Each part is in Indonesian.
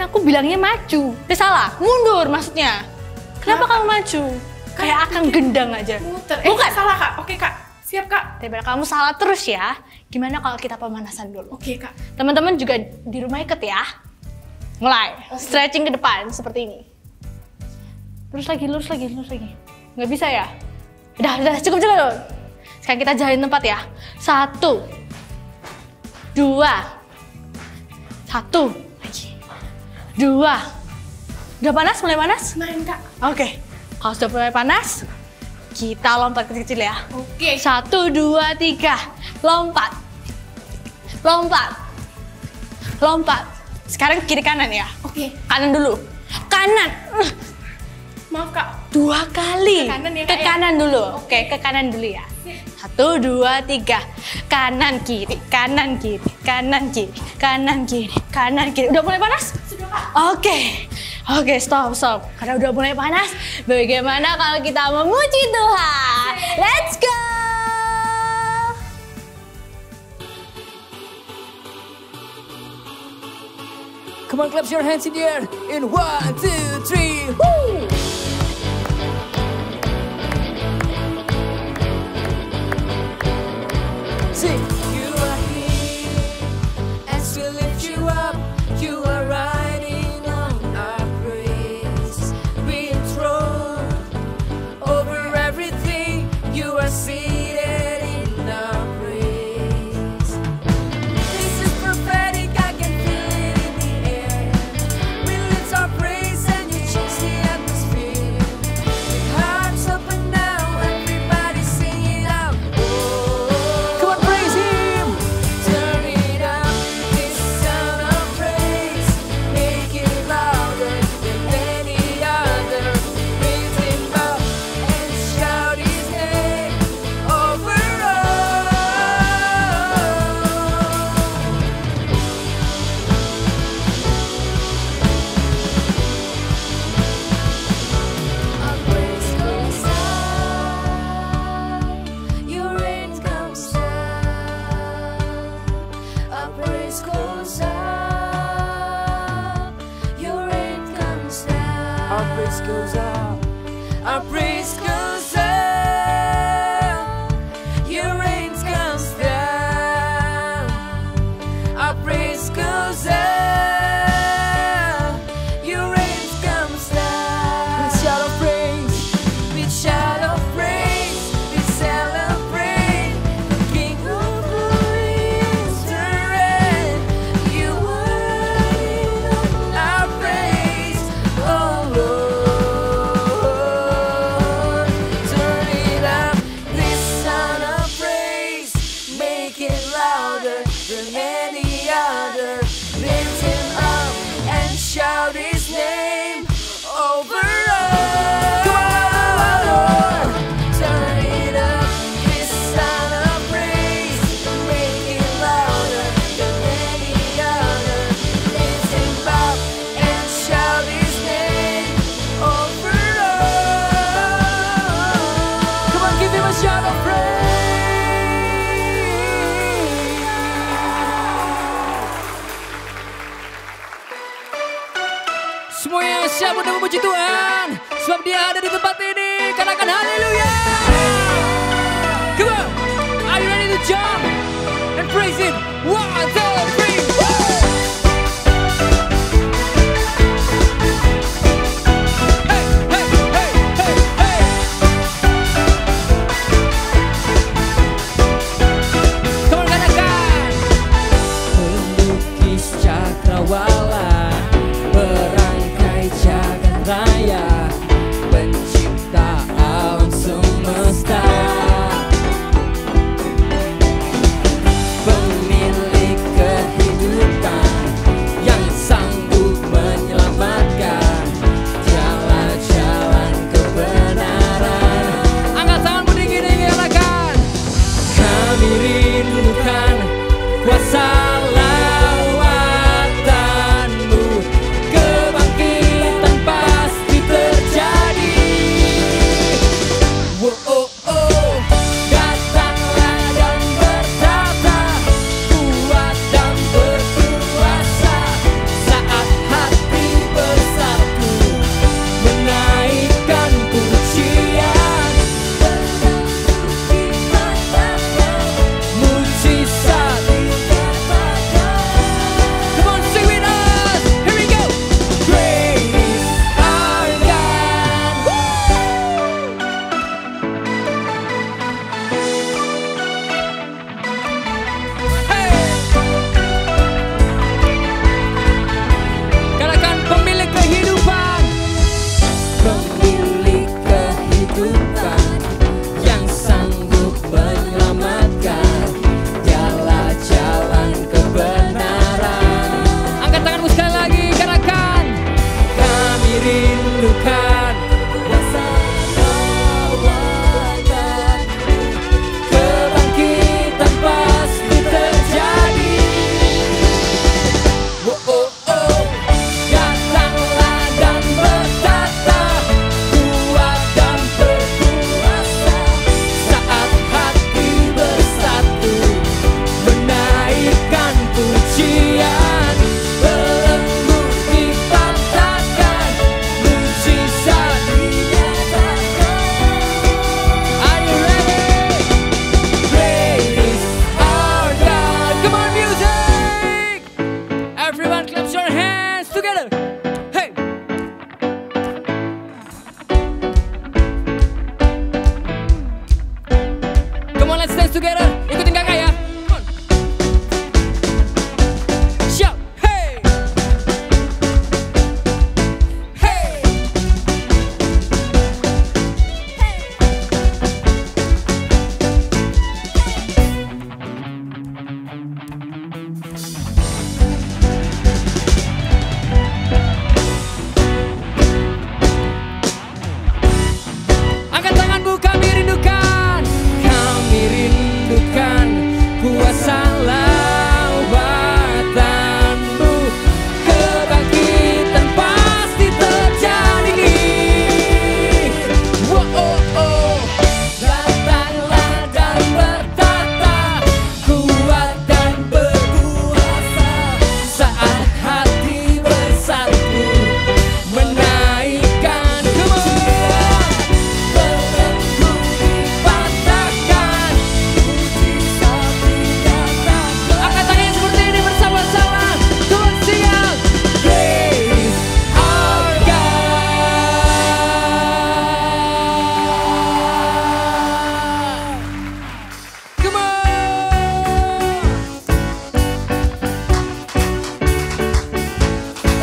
aku bilangnya maju. Salah, mundur maksudnya. Kenapa kamu maju? Kayak akan gendang aja. Muter. Bukan. Salah Kak. Oke Kak. Siap Kak. Daripada kamu salah terus ya. Gimana kalau kita pemanasan dulu? Oke Kak. Teman-teman juga di rumah ikut ya. Mulai. Stretching ke depan seperti ini. Lurus lagi, lurus lagi, lurus lagi. Nggak bisa ya? Udah, cukup. Sekarang kita jalanin tempat ya. 1, 2, 1, lagi. 2. Udah panas? Mulai panas? Main Kak. Oke. Kalau sudah mulai panas, kita lompat kecil-kecil ya. Oke. 1, 2, 3. Lompat. Lompat. Lompat. Sekarang kiri kanan ya. Oke. Kanan dulu. Kanan. Maaf Kak. 2 kali. Ke kanan ya, Ke Kak, ya? kanan dulu. Oke, ke kanan dulu ya. 1, 2, 3. Kanan kiri, kanan kiri, kanan kiri, kanan kiri, kanan kiri. Udah mulai panas? Sudah Kak. Oke, stop. Karena udah mulai panas, bagaimana kalau kita memuji Tuhan? Let's go! Come on, clap your hands in the air. In 1, 2, 3. Woo! Sing. You are here as we lift you up. You are riding on our praise. We enthroned over everything. You are seated in our praise. This is prophetic. I can feel it in the air. We lift our praise and you change the atmosphere. With hearts up and down, everybody sing it out. Oh, come on, praise Him. Turn it up, this sound of praise. Make it louder than any other. Lift Him up and shout His name over all. Our praise goes up, your reign comes down. Our praise goes up, your reign comes down. Our praise goes up, our praise goes up, your reign comes down. Our praise goes up, your reign comes down. We shout of praise, we shout of praise, we celebrate the King of Glory is the reign. You are in our praise, oh Lord. Turn it up, this sound of praise, make it louder than any other. Lift Him up and shout His name over all. Come on, turn it up, this sound of praise, make it louder than any other. Lift Him up and shout His name over all. Come on, give Him a shout of praise. Semuanya siap untuk memuji Tuhan, sebab Dia ada di tempat ini. Katakan haleluya. Come on, are you ready to jump and praise Him? 1, 2, 3. Woo! Hey, hey, hey, hey, hey. Come on, katakan. Pelukis cakrawala, perangkai jagat raya, pencipta alam semesta, pemilik kehidupan.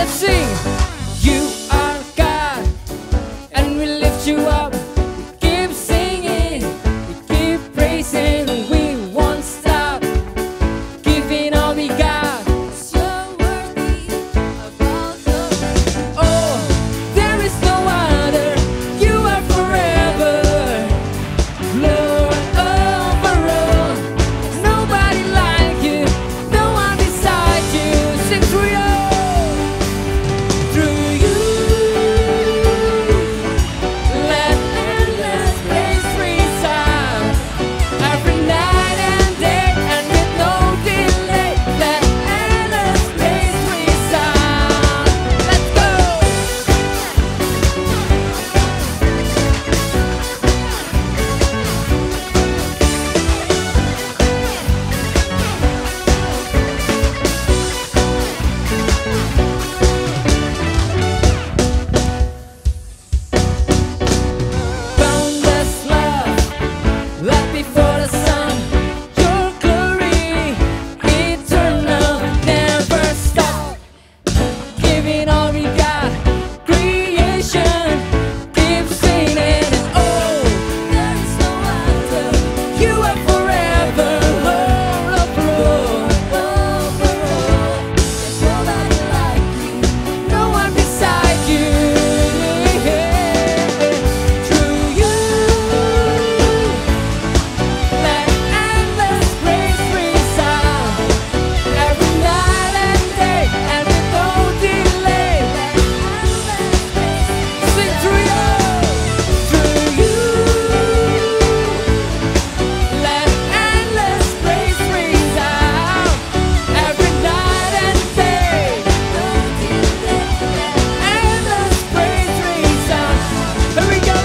let's sing. You are God, and we lift you up. We keep singing, we keep praising, we won't stop giving all we got. 'Cause you're worthy of all the praise. Oh, there is no other. You are forever, Lord over all. Nobody like you, no one beside you. Sing through you. Through you, let endless praise resound every night and day, and with no delay. Let endless praise resound. Let's go. Boundless love, light before the sun. Your glory, eternal, never stop. Giving all we got, creation keeps singing. Oh, there is no other. You are forever, Lord of Lord. There's nobody like you, no one beside you. Through you, let endless praise resound every night and day, and with no delay. Sing through you, let endless praise resound every night and day. Endless praise resound. Here we go.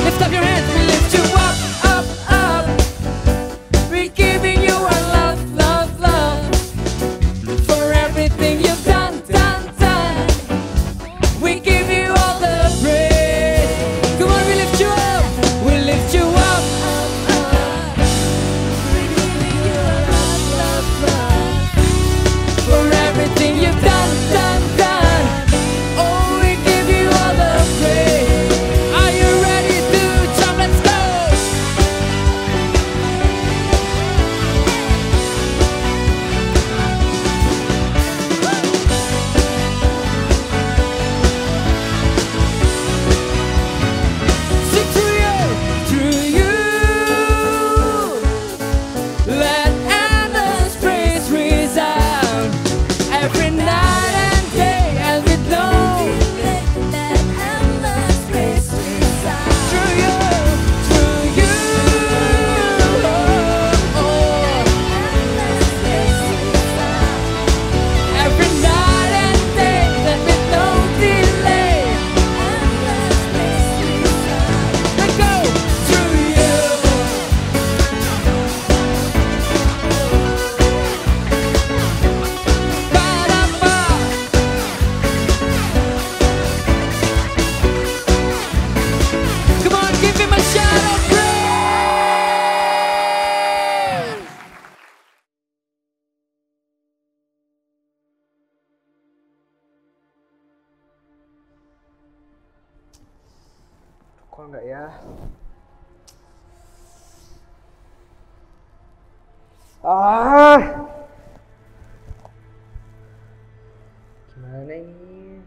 Lift up your hands, we lift you up, up, up. We're giving you our love, love, love. For everything you've done, done, done. We give you all the praise. Come on, we lift you up, we lift you up, up, up. We're giving you our love, love, love. For everything you've done, done, done. Oh, we give you all the praise. Are you ready to jump? Let's go. Sing through you, let endless praise resound every night and day, and with no let endless praise resound through you, endless praise resound every night and day, and with no delay. Endless praise resound. Let's go through you. Ba-da-ba. Come on, give him a shout of praise. Kok enggak ya? Gimana ini?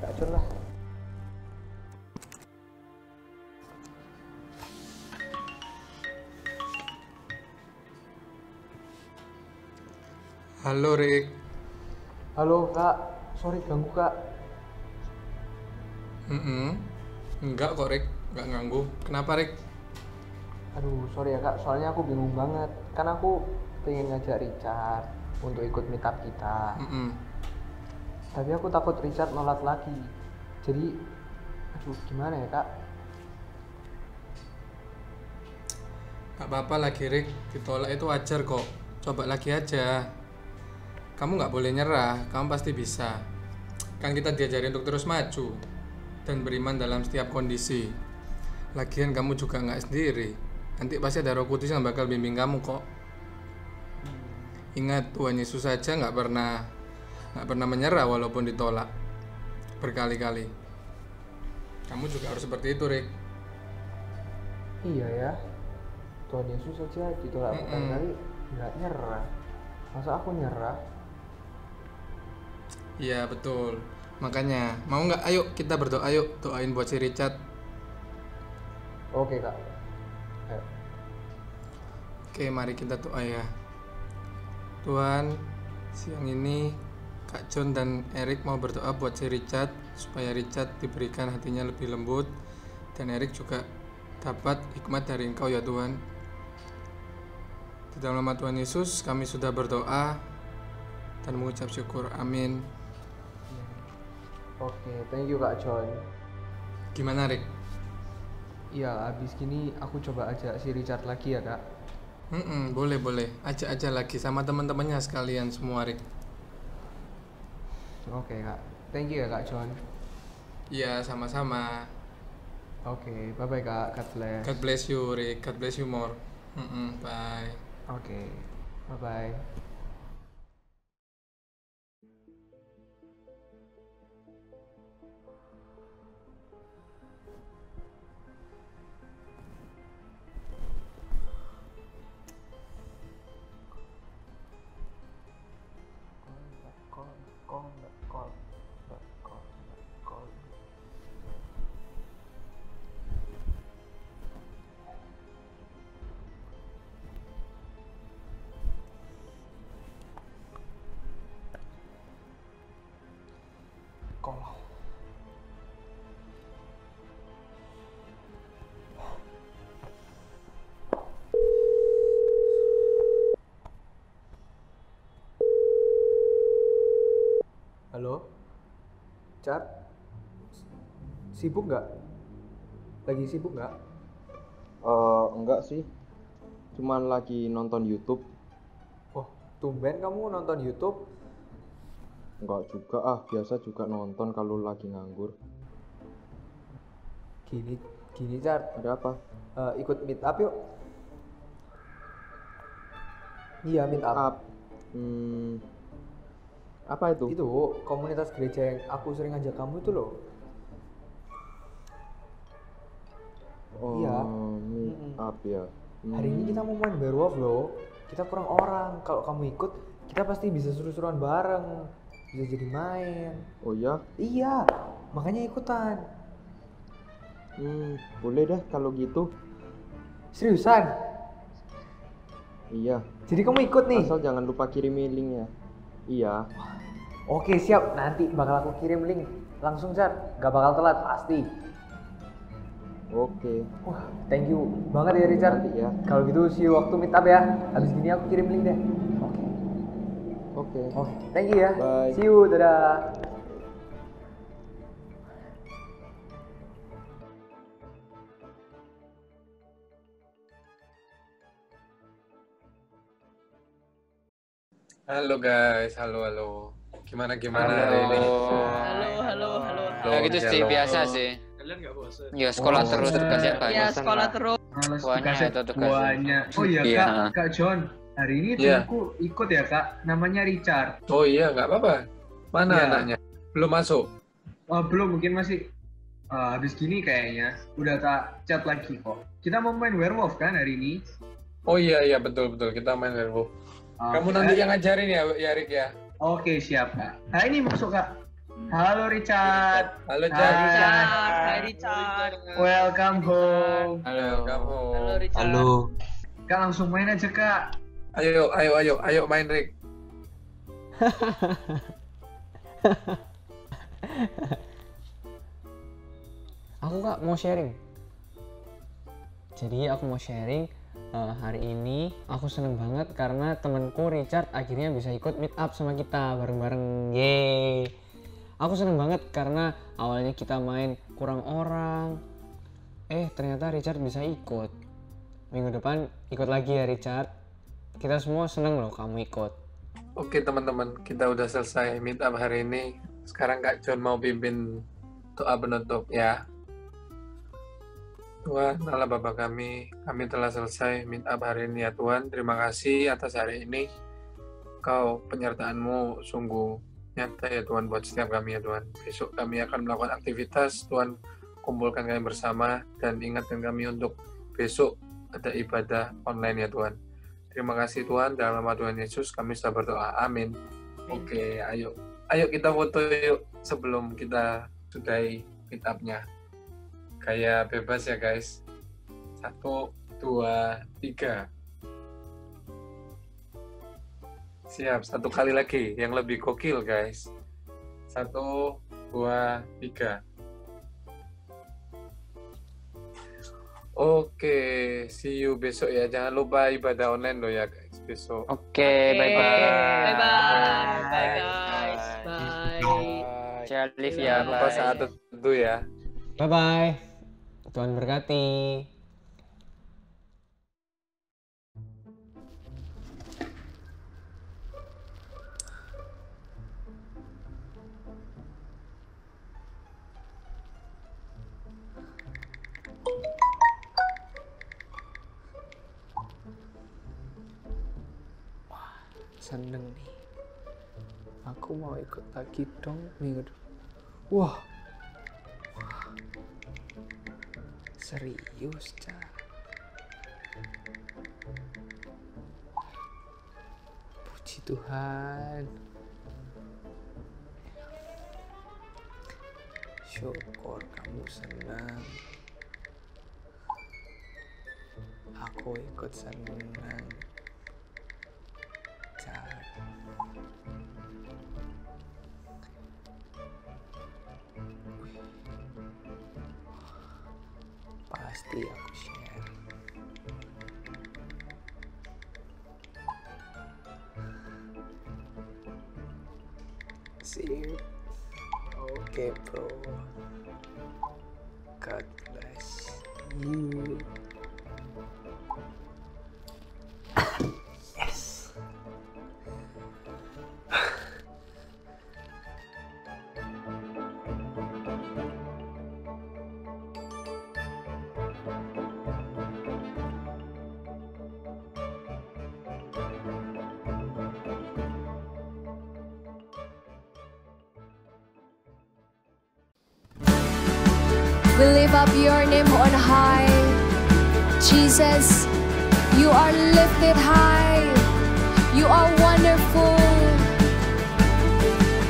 Kak Cun lah. Halo Rick. Halo Kak, sorry ganggu Kak. Enggak kok Rick, enggak ganggu. Kenapa Rick? Aduh, sorry ya Kak, soalnya aku bingung banget. Kan aku pengen ngajak Richard untuk ikut meet up kita. Tapi aku takut Richard nolak lagi. Jadi, aduh gimana ya Kak? Gak apa-apa lagi Rick, ditolak itu wajar kok. Coba lagi aja. Kamu nggak boleh nyerah, kamu pasti bisa. Kan kita diajari untuk terus maju dan beriman dalam setiap kondisi. Lagian kamu juga nggak sendiri. Nanti pasti ada Roh Kudus yang bakal bimbing kamu kok. Ingat, Tuhan Yesus saja nggak pernah menyerah walaupun ditolak berkali-kali. Kamu juga harus seperti itu, Rick. Iya ya, Tuhan Yesus saja ditolak berkali-kali nggak nyerah. Masa aku nyerah? Iya betul. Makanya mau nggak? Ayo kita berdoa, yuk doain buat si Richard. Oke kak. Ayo. Oke, mari kita doa ya. Tuhan, siang ini Kak John dan Erik mau berdoa buat si Richard supaya Richard diberikan hatinya lebih lembut dan Erik juga dapat hikmat dari Engkau ya Tuhan. Di dalam nama Tuhan Yesus kami sudah berdoa dan mengucap syukur. Amin. Oke, thank you Kak John. Gimana Rick? Iya, abis gini aku coba ajak si Richard lagi ya Kak. Boleh. Ajak aja lagi sama teman-temannya sekalian semua Rick. Oke Kak, thank you ya Kak John. Iya, sama-sama. Oke, bye-bye Kak, God bless. God bless you Rick, God bless you more. Bye. Oke, bye-bye. Halo, Cat, sibuk nggak? Lagi sibuk nggak? Enggak sih, cuman lagi nonton YouTube. Oh, tumben kamu nonton YouTube? Enggak juga biasa juga nonton kalau lagi nganggur. Gini Cat, Ada apa? ikut meet up yuk. Iya, meet up. Apa itu? Itu komunitas gereja yang aku sering ngajak kamu itu loh. Iya. Meet up ya. Hari ini kita mau main werewolf loh. Kita kurang orang. Kalau kamu ikut, kita pasti bisa seru-seruan bareng. Bisa jadi main. Oh ya? Iya, makanya ikutan. Boleh deh kalau gitu. Seriusan? Iya. Jadi kamu ikut nih? Asal jangan lupa kirim link ya. Iya. Oke siap, nanti bakal aku kirim link langsung Cat. Gak bakal telat pasti. Oke. Wah, thank you banget ya Richard. Nanti ya. Kalau gitu see you waktu meet up ya. Habis gini aku kirim link deh. Oke. Oke, thank you ya. Bye. See you, dadah. Halo guys, halo. Gimana hari ini? Halo. Ya gitu sih, biasa sih. Kalian nggak bosan? Ya sekolah terus tugasnya banyak. Ya sekolah terus. Buahnya itu tugasnya. Buahnya. Oh iya Iya. Kak John. Hari ini Iya. temanku ikut ya Kak. Namanya Richard. Oh iya, nggak apa-apa. Mana Iya. anaknya? Belum masuk? Oh, belum, mungkin masih habis gini kayaknya. Udah tak chat lagi kok. Kita mau main werewolf kan hari ini? Oh iya betul. Kita main werewolf. Kamu nanti yang ngajarin ya Rick ya? Oke, siap Kak. Nah ini masuk Kak. Halo Richard. Halo Hai. Richard. Hai Richard. Welcome home. Halo kamu. Richard. Kak langsung main aja Kak. Ayo main Rick. Aku Kak mau sharing. Jadi aku mau sharing hari ini aku seneng banget karena temenku Richard akhirnya bisa ikut meet up sama kita bareng-bareng. Yeay. Aku seneng banget karena awalnya kita main kurang orang. Ternyata Richard bisa ikut. Minggu depan ikut lagi ya Richard. Kita semua seneng loh kamu ikut. Oke teman-teman, kita udah selesai meet up hari ini. Sekarang Kak John mau pimpin doa penutup ya. Tuhan, Allah Bapa kami telah selesai meet up hari ini ya Tuhan. Terima kasih atas hari ini. Kau penyertaan-Mu sungguh nyata ya Tuhan buat setiap kami ya Tuhan. Besok kami akan melakukan aktivitas, Tuhan kumpulkan kami bersama dan ingatkan kami untuk besok ada ibadah online ya Tuhan. Terima kasih Tuhan, dalam nama Tuhan Yesus kami sudah berdoa. Amin. Oke, ayo kita foto yuk sebelum kita sudahi meet up-nya. Kayak bebas ya guys. 1, 2, 3. Siap, satu kali lagi yang lebih gokil guys. 1, 2, 3. Oke, see you besok ya. Jangan lupa ibadah online loh ya guys besok. Oke, bye-bye. Bye guys. Bye. Ciao Livia, Jangan lupa bye. saat itu ya. Bye-bye. Tuhan berkati. Seneng nih. Aku mau ikut lagi dong minggu depan. Wah. Serius, Cak. Puji Tuhan. Syukur kamu senang. Aku ikut senang. Pasti aku share. Sip. Oke bro. God bless you. Yes. We lift up your name on high. Jesus, you are lifted high. You are wonderful.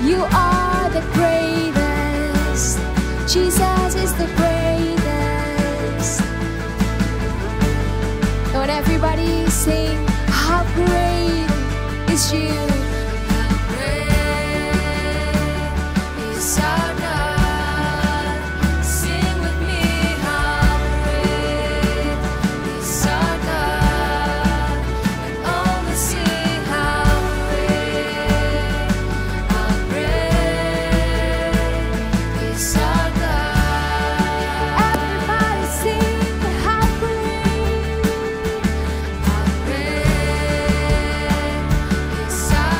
You are the greatest. Jesus is the greatest. Don't everybody sing, how great is you. How great is our God. Side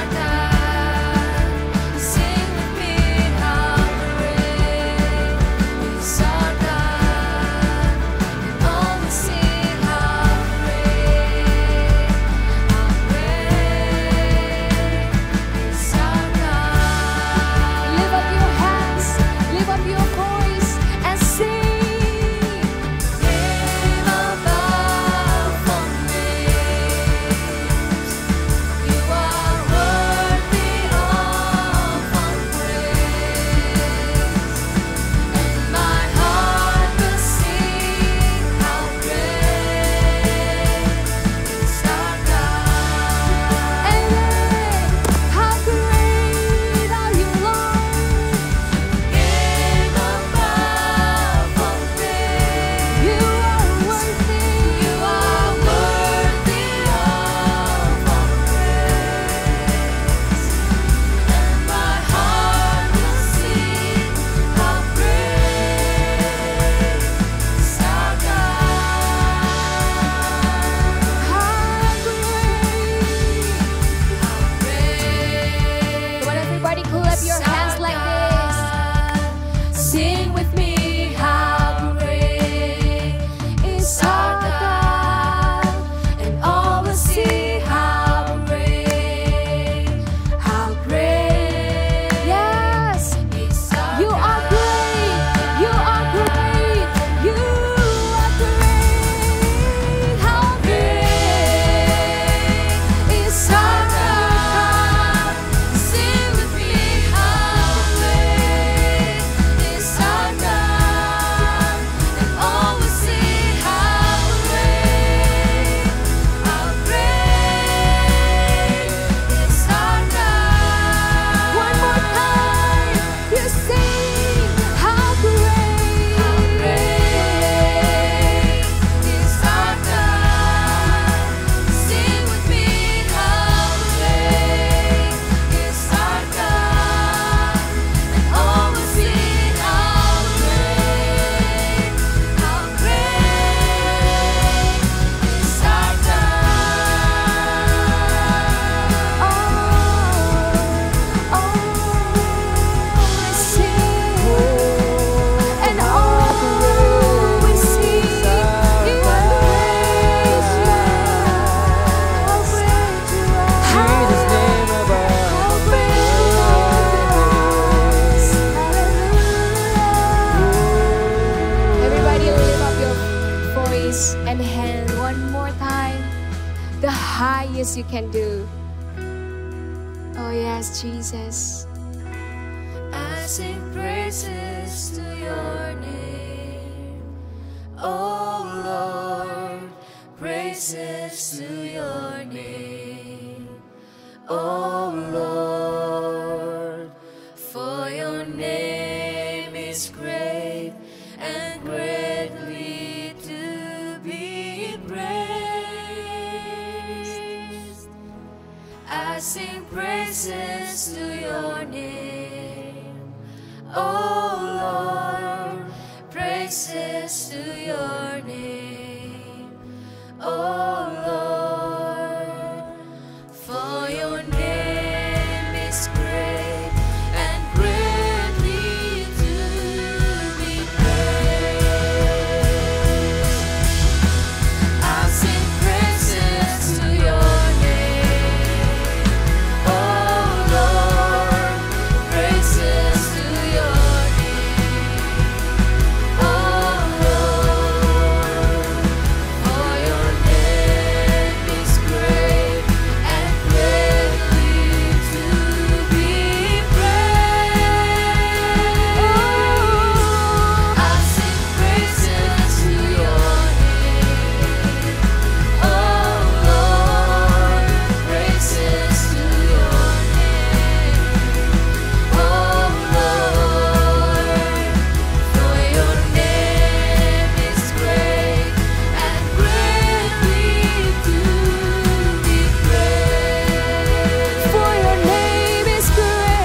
yes, you can do. Oh yes, Jesus. I sing praises to your name. Oh Lord, praises to your name. Oh Lord, for your name is great and greatly to be praised. I sing praises to your name. Oh Lord, praises to your name. Oh Lord, for your name is great and greatly to be praised. I sing praises to your name. Oh Lord, praises to your name. Oh Lord, for your name is great and greatly to be praised. I sing praises to your name. Oh Lord, praises to your name. Oh Lord, for your name is great and greatly to be praised. For your name is great.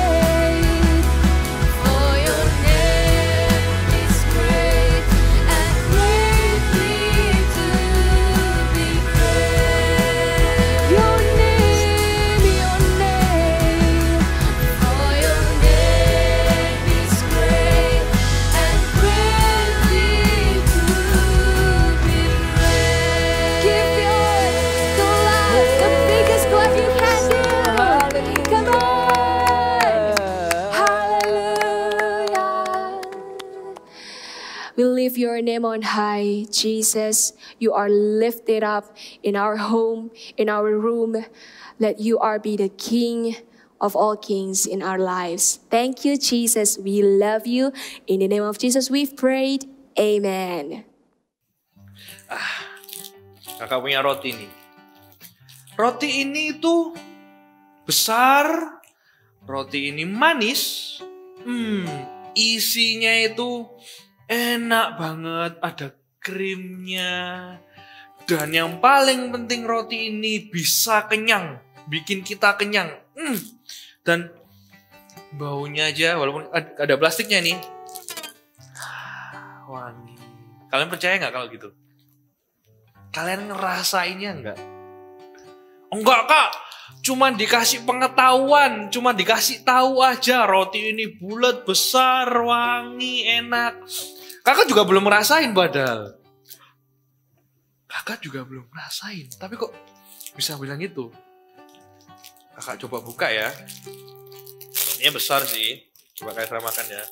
For your name is great and greatly to be praised. Your name. For your name is great and greatly to be praised. Give your clap, the biggest clap you can do. Come on. Hallelujah. We lift your name on high, Jesus. You are lifted up in our home, in our room. Let you are be the King of all kings in our lives. Thank you, Jesus. We love you. In the name of Jesus, we've prayed. Amen. Kakak punya roti nih. Roti ini itu besar, roti ini manis, isinya itu enak banget, ada krimnya. Dan yang paling penting roti ini bisa kenyang, bikin kita kenyang. Dan baunya aja, walaupun ada plastiknya nih, wangi. Kalian percaya nggak kalau gitu? Kalian ngerasainnya nggak? Enggak kak, cuman dikasih pengetahuan, cuman dikasih tahu aja roti ini bulat, besar, wangi, enak. Kakak juga belum ngerasain padahal. Kakak juga belum ngerasain, tapi kok bisa bilang gitu? Kakak coba buka ya. Rotinya besar sih, coba kayak saya makan ya.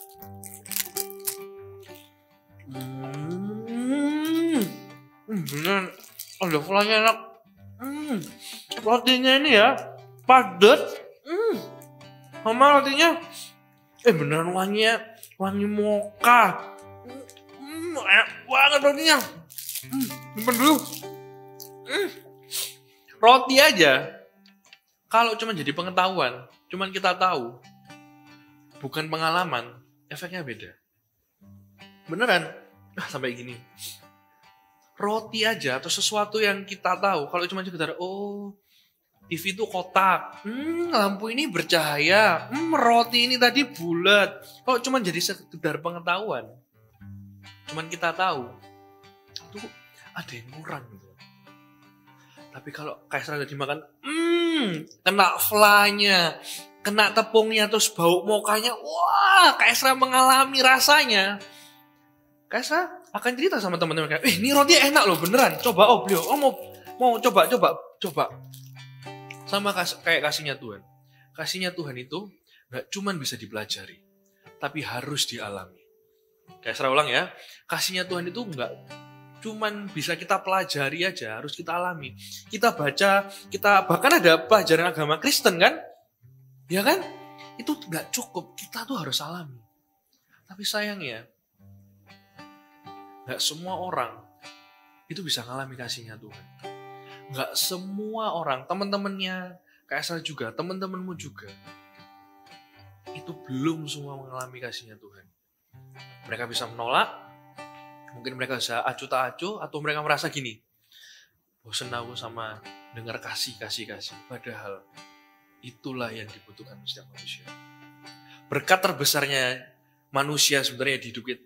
Beneran, ada flanya enak. Rotinya ini ya, padat. Sama rotinya, beneran wanginya, wangi mocha. Enak banget rotinya. Simpen dulu. Roti aja, kalau cuma jadi pengetahuan, cuman kita tahu, bukan pengalaman, efeknya beda. Beneran, sampai gini. Roti aja atau sesuatu yang kita tahu, kalau cuma sekedar, TV itu kotak, lampu ini bercahaya, roti ini tadi bulat. Kalau cuma jadi sekedar pengetahuan, cuman kita tahu, itu ada yang kurang gitu. Tapi kalau kayak udah dimakan, kena flanya, kena tepungnya, terus bau mokanya, wah, kayak mengalami rasanya. Kayak akan cerita sama teman-teman kayak, ini roti enak loh beneran, coba beliau, mau coba. Sama kayak kasihnya Tuhan. Kasihnya Tuhan itu nggak cuman bisa dipelajari, tapi harus dialami. Kayak ulang ya, kasihnya Tuhan itu nggak cuman bisa kita pelajari aja, harus kita alami. Kita baca, kita bahkan ada pelajaran agama Kristen kan? Ya kan? Itu nggak cukup, kita tuh harus alami. Tapi sayangnya, nggak semua orang itu bisa ngalami kasihnya Tuhan. Nggak semua orang, teman-temannya, kayak saya juga, teman-temanmu juga, itu belum semua mengalami kasihnya Tuhan. Mereka bisa menolak, mungkin mereka bisa acuh tak acuh, atau mereka merasa gini, bosen aku sama dengar kasih. Padahal itulah yang dibutuhkan setiap manusia. Berkat terbesarnya manusia sebenarnya di hidup kita,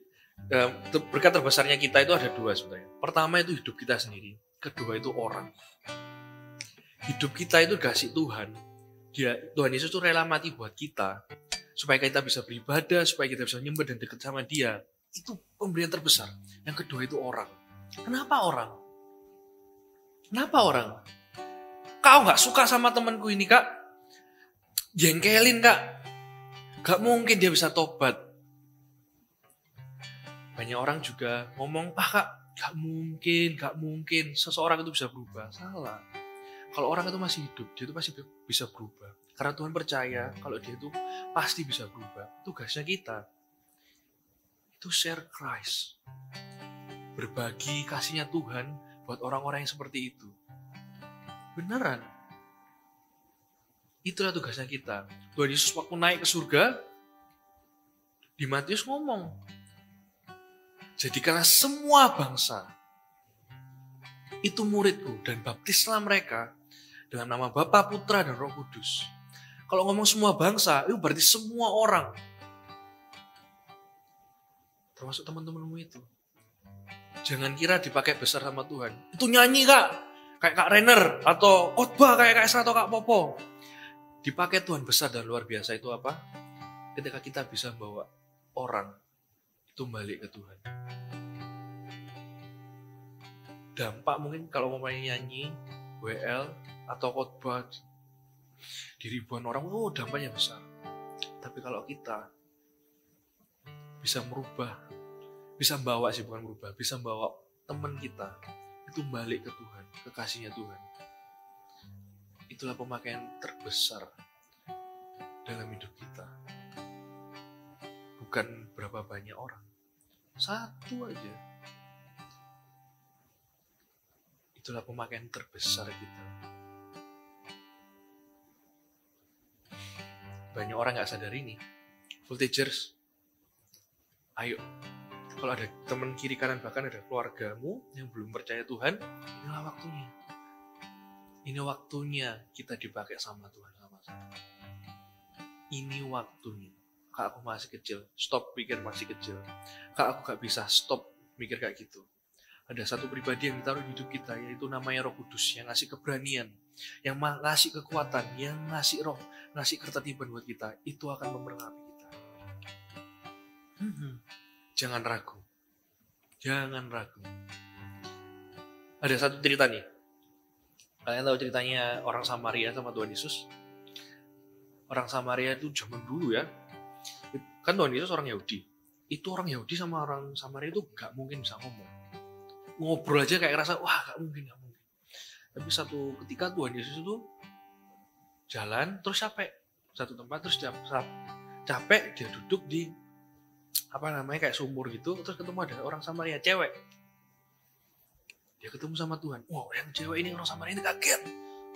berkat terbesarnya kita itu ada dua sebenarnya. Pertama itu hidup kita sendiri, kedua itu orang. Hidup kita itu kasih Tuhan. Tuhan Yesus itu rela mati buat kita, supaya kita bisa beribadah, supaya kita bisa nyembah dan dekat sama Dia. Itu pemberian terbesar. Yang kedua itu orang. Kenapa orang? Kau gak suka sama temanku ini, Kak? Jengkelin, Kak. Gak mungkin dia bisa tobat. Banyak orang juga ngomong, Kak, gak mungkin seseorang itu bisa berubah. Salah. Kalau orang itu masih hidup, dia itu pasti bisa berubah. Karena Tuhan percaya kalau dia itu pasti bisa berubah. Tugasnya kita itu share Christ. Berbagi kasihnya Tuhan buat orang-orang yang seperti itu. Beneran. Itulah tugasnya kita. Tuhan Yesus waktu naik ke surga, di Matius ngomong, jadikanlah semua bangsa itu muridku dan baptislah mereka dalam nama Bapa, Putra, dan Roh Kudus. Kalau ngomong semua bangsa, itu berarti semua orang. Termasuk teman-temanmu itu. Jangan kira dipakai besar sama Tuhan. Itu nyanyi, Kak. Kayak Kak Renner. Atau khotbah kayak Kak Esra atau Kak Popo. Dipakai Tuhan besar dan luar biasa itu apa? Ketika kita bisa bawa orang itu balik ke Tuhan. Dampak mungkin kalau mau nyanyi, WL, atau khotbah di ribuan orang, dampaknya besar. Tapi kalau kita bisa merubah, bisa bawa bisa bawa teman kita itu balik ke Tuhan, ke kasihnya Tuhan. Itulah pemakaian terbesar dalam hidup kita. Bukan berapa banyak orang, satu aja. Itulah pemakaian terbesar kita. Banyak orang gak sadar ini. Voltagers, ayo. Kalau ada teman kiri kanan, bahkan ada keluargamu yang belum percaya Tuhan, inilah waktunya. Ini waktunya kita dipakai sama Tuhan. Ini waktunya. Kak, aku masih kecil. Stop pikir masih kecil. Kak, aku gak bisa stop mikir kayak gitu. Ada satu pribadi yang ditaruh di hidup kita, yaitu namanya Roh Kudus, yang ngasih keberanian, yang ngasih kekuatan, yang ngasih roh, ngasih ketertiban buat kita. Itu akan memperlengkapi kita. Jangan ragu. Jangan ragu. Ada satu cerita nih. Kalian tahu ceritanya orang Samaria sama Tuhan Yesus? Orang Samaria itu zaman dulu ya. Kan Tuhan Yesus orang Yahudi. Itu orang Yahudi sama orang Samaria itu gak mungkin bisa ngomong. Ngobrol aja kayak ngerasa, wah gak mungkin. Tapi satu ketika Tuhan Yesus itu jalan, terus capek. Satu tempat, terus capek, dia duduk di kayak sumur gitu, terus ketemu ada orang Samaria, cewek. Dia ketemu sama Tuhan. Wow, yang cewek ini orang Samaria ini kaget.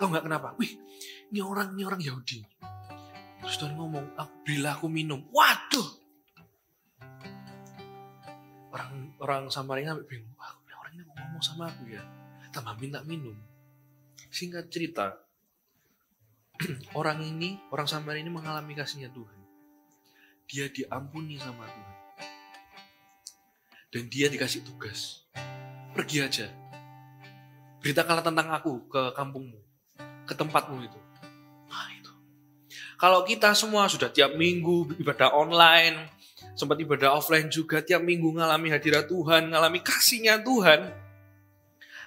Tahu nggak kenapa? Wih, ini orang Yahudi. Terus Tuhan ngomong, berilah aku minum. Waduh. Orang Samaria sampai bingung. Wah, orang ini mau ngomong sama aku ya. Tambah minta minum. Singkat cerita, orang Samaria ini mengalami kasihnya Tuhan. Dia diampuni sama Tuhan. Dan dia dikasih tugas. Pergi aja. Beritakanlah tentang aku ke kampungmu. Ke tempatmu itu. Nah itu. Kalau kita semua sudah tiap minggu ibadah online, sempat ibadah offline juga, tiap minggu ngalami hadirat Tuhan, ngalami kasihnya Tuhan.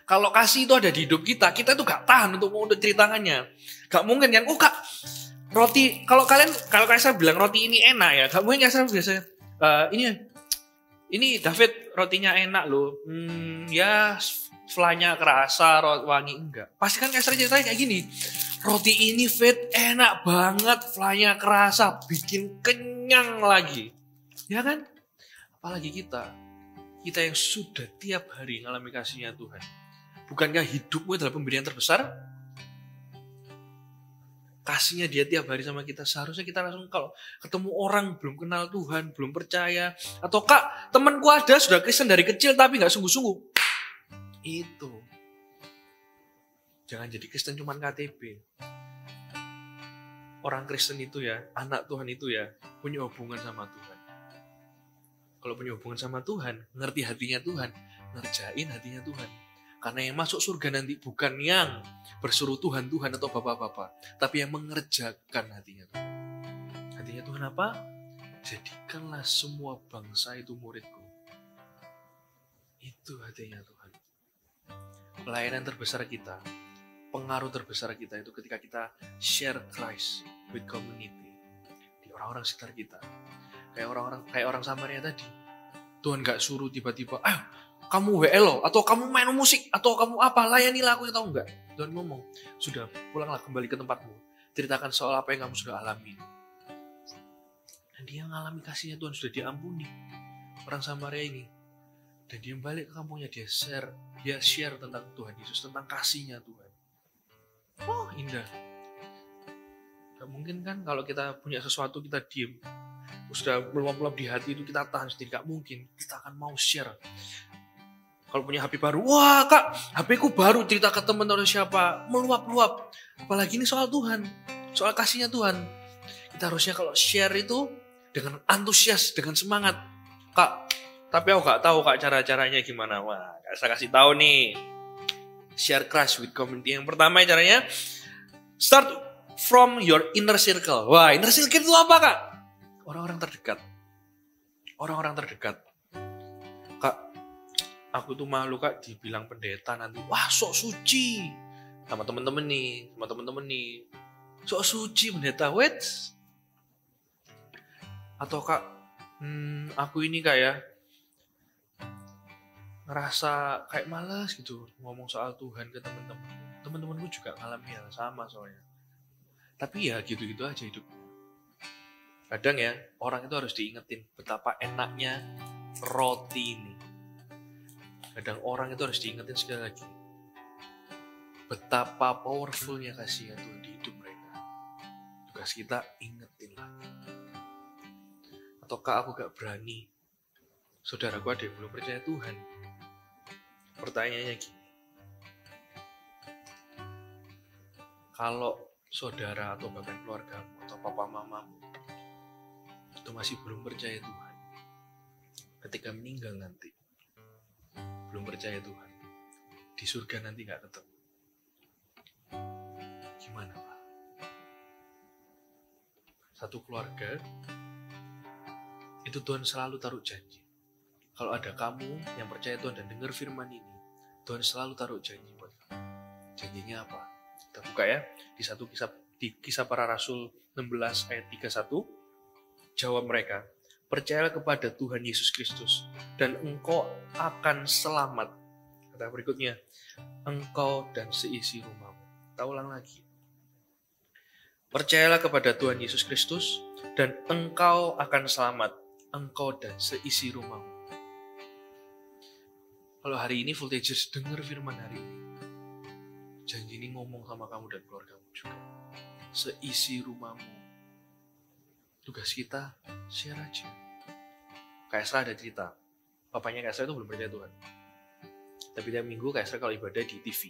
Kalau kasih itu ada di hidup kita tuh gak tahan untuk cuci tangannya. Gak mungkin kan, Kak, roti, kalau kalian saya bilang roti ini enak ya, gak mungkin saya biasa, ini ini David rotinya enak loh. Ya flanya kerasa, wangi enggak. Pasti kan Kaisar ceritanya kayak gini. Roti ini Fit enak banget, flanya kerasa, bikin kenyang lagi. Ya kan? Apalagi kita yang sudah tiap hari ngalami kasihnya Tuhan. Bukankah hidupmu adalah pemberian terbesar? Kasihnya dia tiap hari sama kita. Seharusnya kita langsung kalau ketemu orang belum kenal Tuhan, belum percaya. Atau Kak, temanku ada sudah Kristen dari kecil tapi gak sungguh-sungguh. Itu. Jangan jadi Kristen cuman KTP. Orang Kristen itu ya, anak Tuhan itu ya, punya hubungan sama Tuhan. Kalau punya hubungan sama Tuhan, ngerti hatinya Tuhan, ngerjain hatinya Tuhan. Karena yang masuk surga nanti bukan yang bersuruh Tuhan atau bapak-bapak, tapi yang mengerjakan hatinya Tuhan. Hatinya Tuhan apa? Jadikanlah semua bangsa itu muridku. Itu hatinya Tuhan. Pelayanan terbesar kita, pengaruh terbesar kita itu ketika kita share Christ with community. Di orang-orang sekitar kita. Kayak orang Samaria tadi. Tuhan gak suruh tiba-tiba, ayo kamu WL atau kamu main musik atau kamu apa, layanilah aku, tahu enggak? Tuhan ngomong, sudah pulanglah kembali ke tempatmu. Ceritakan soal apa yang kamu sudah alami. Dan dia mengalami kasihnya Tuhan, sudah diampuni. Orang Samaria ini. Dan dia balik ke kampungnya, dia share tentang Tuhan Yesus, tentang kasihnya Tuhan. Oh, indah. Gak mungkin kan kalau kita punya sesuatu kita diem. Sudah meluap-luap di hati itu kita tahan sendiri. Gak mungkin, kita akan mau share. Kalau punya HP baru, wah Kak, HP ku baru, cerita ke teman atau siapa, meluap-luap. Apalagi ini soal Tuhan, soal kasihnya Tuhan. Kita harusnya kalau share itu dengan antusias, dengan semangat. Kak, tapi aku gak tahu Kak cara-caranya gimana. Wah, saya kasih tahu nih. Share Christ with community. Yang pertama caranya, start from your inner circle. Wah, inner circle itu apa Kak? Orang-orang terdekat. Orang-orang terdekat. Kak, aku tuh malu Kak dibilang pendeta nanti. Wah, sok suci. Sama temen-temen nih. Sok suci pendeta, wait. Atau Kak, aku ini kayak ngerasa kayak malas gitu ngomong soal Tuhan ke temen-temen. Temen-temenku juga ngalami hal sama soalnya. Tapi ya gitu-gitu aja hidup. Kadang ya, orang itu harus diingetin betapa enaknya roti ini. Kadang orang itu harus diingetin sekali lagi betapa powerfulnya kasihnya Tuhan di hidup mereka. Tugas kita ingetin lagi. Ataukah aku gak berani? Saudaraku ada yang belum percaya Tuhan. Pertanyaannya gini. Kalau saudara atau bahkan keluargamu atau papa mamamu itu masih belum percaya Tuhan, ketika meninggal nanti belum percaya Tuhan, di surga nanti gak ketemu, gimana Pak? Satu keluarga itu Tuhan selalu taruh janji. Kalau ada kamu yang percaya Tuhan dan dengar firman ini, Tuhan selalu taruh janji buat kamu. Janjinya apa? Kita buka ya di kisah para rasul 16 ayat 31. Jawab mereka, percayalah kepada Tuhan Yesus Kristus dan engkau akan selamat. Kata berikutnya, engkau dan seisi rumahmu. Kita ulang lagi. Percayalah kepada Tuhan Yesus Kristus dan engkau akan selamat, engkau dan seisi rumahmu. Kalau hari ini Voltagers dengar firman hari ini, janji ini ngomong sama kamu dan keluargamu juga. Seisi rumahmu. Tugas kita share aja. Kaisra ada cerita, papanya Kaisra itu belum percaya Tuhan. Tapi tiap minggu Kaisra kalau ibadah di TV.